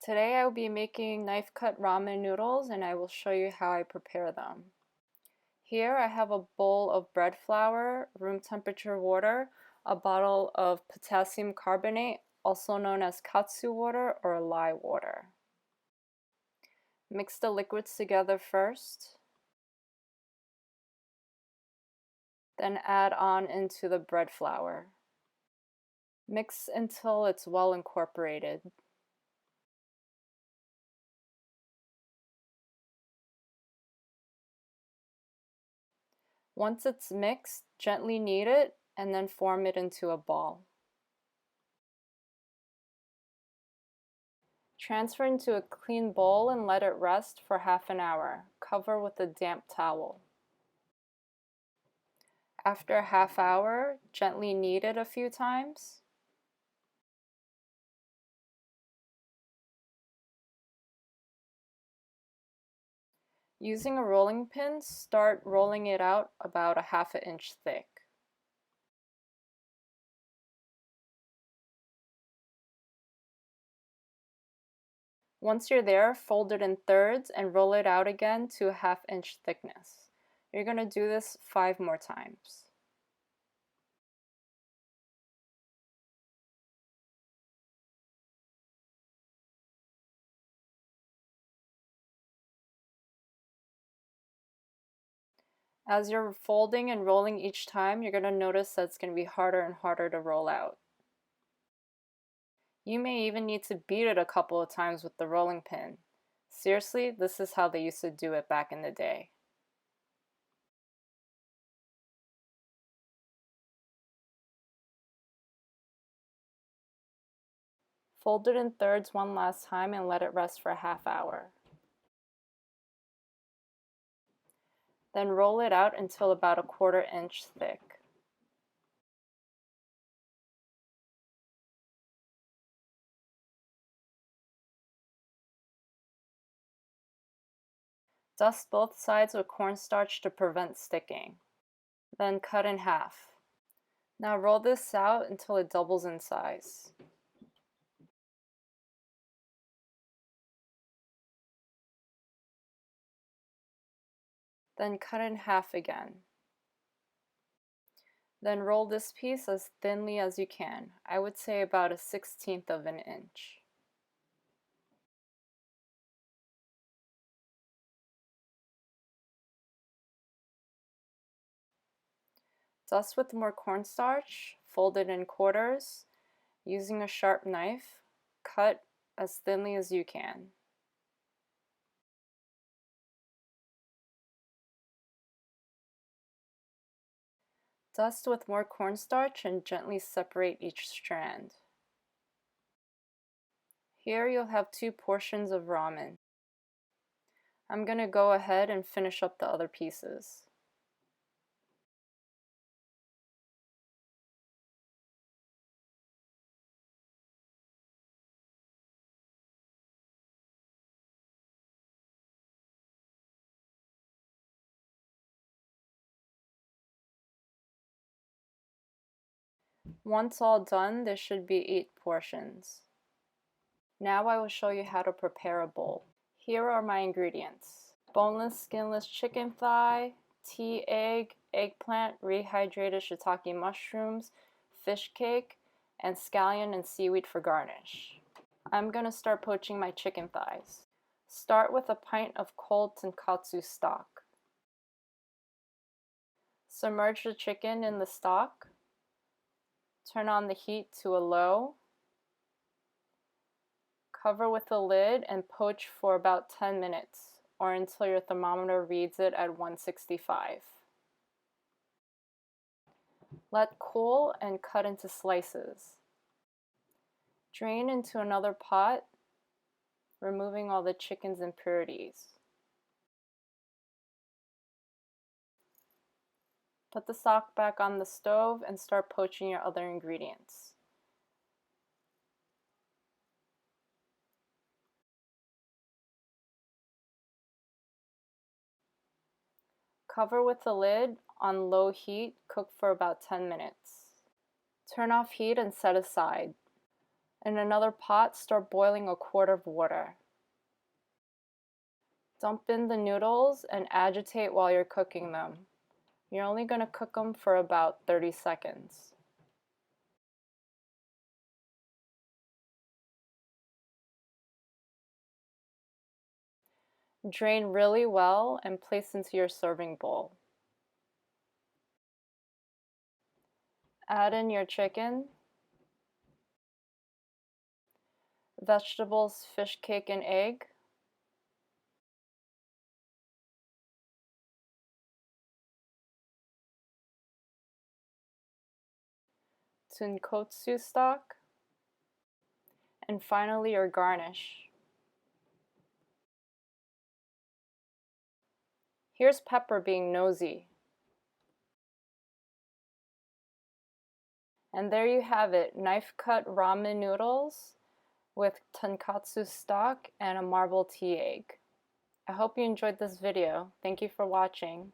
Today I will be making knife-cut ramen noodles and I will show you how I prepare them. Here I have a bowl of bread flour, room temperature water, a bottle of potassium carbonate, also known as katsu water or lye water. Mix the liquids together first, then add on into the bread flour. Mix until it's well incorporated. Once it's mixed, gently knead it and then form it into a ball. Transfer into a clean bowl and let it rest for half an hour. Cover with a damp towel. After a half hour, gently knead it a few times. Using a rolling pin, start rolling it out about a half an inch thick. Once you're there, fold it in thirds and roll it out again to a half-inch thickness. You're going to do this 5 more times. As you're folding and rolling each time, you're going to notice that it's going to be harder and harder to roll out. You may even need to beat it a couple of times with the rolling pin. Seriously, this is how they used to do it back in the day. Fold it in thirds one last time and let it rest for a half hour. Then roll it out until about a 1/4 inch thick. Dust both sides with cornstarch to prevent sticking. Then cut in half. Now roll this out until it doubles in size. Then cut in half again. Then roll this piece as thinly as you can. I would say about a 1/16 of an inch. Dust with more cornstarch, fold it in quarters. Using a sharp knife, cut as thinly as you can. Dust with more cornstarch and gently separate each strand. Here you'll have 2 portions of ramen. I'm going to go ahead and finish up the other pieces. Once all done, there should be 8 portions. Now I will show you how to prepare a bowl. Here are my ingredients: boneless, skinless chicken thigh, tea egg, eggplant, rehydrated shiitake mushrooms, fish cake, and scallion and seaweed for garnish. I'm going to start poaching my chicken thighs. Start with a pint of cold tonkotsu stock. Submerge the chicken in the stock. Turn on the heat to a low. Cover with a lid and poach for about 10 minutes, or until your thermometer reads it at 165. Let cool and cut into slices. Drain into another pot, removing all the chicken's impurities. Put the stock back on the stove and start poaching your other ingredients. Cover with the lid on low heat, cook for about 10 minutes. Turn off heat and set aside. In another pot, start boiling a quart of water. Dump in the noodles and agitate while you're cooking them. You're only going to cook them for about 30 seconds. Drain really well and place into your serving bowl. Add in your chicken, vegetables, fish cake, and egg. Tonkotsu stock, and finally your garnish. Here's Pepper being nosy. And there you have it, knife-cut ramen noodles with tonkotsu stock and a marble tea egg. I hope you enjoyed this video. Thank you for watching.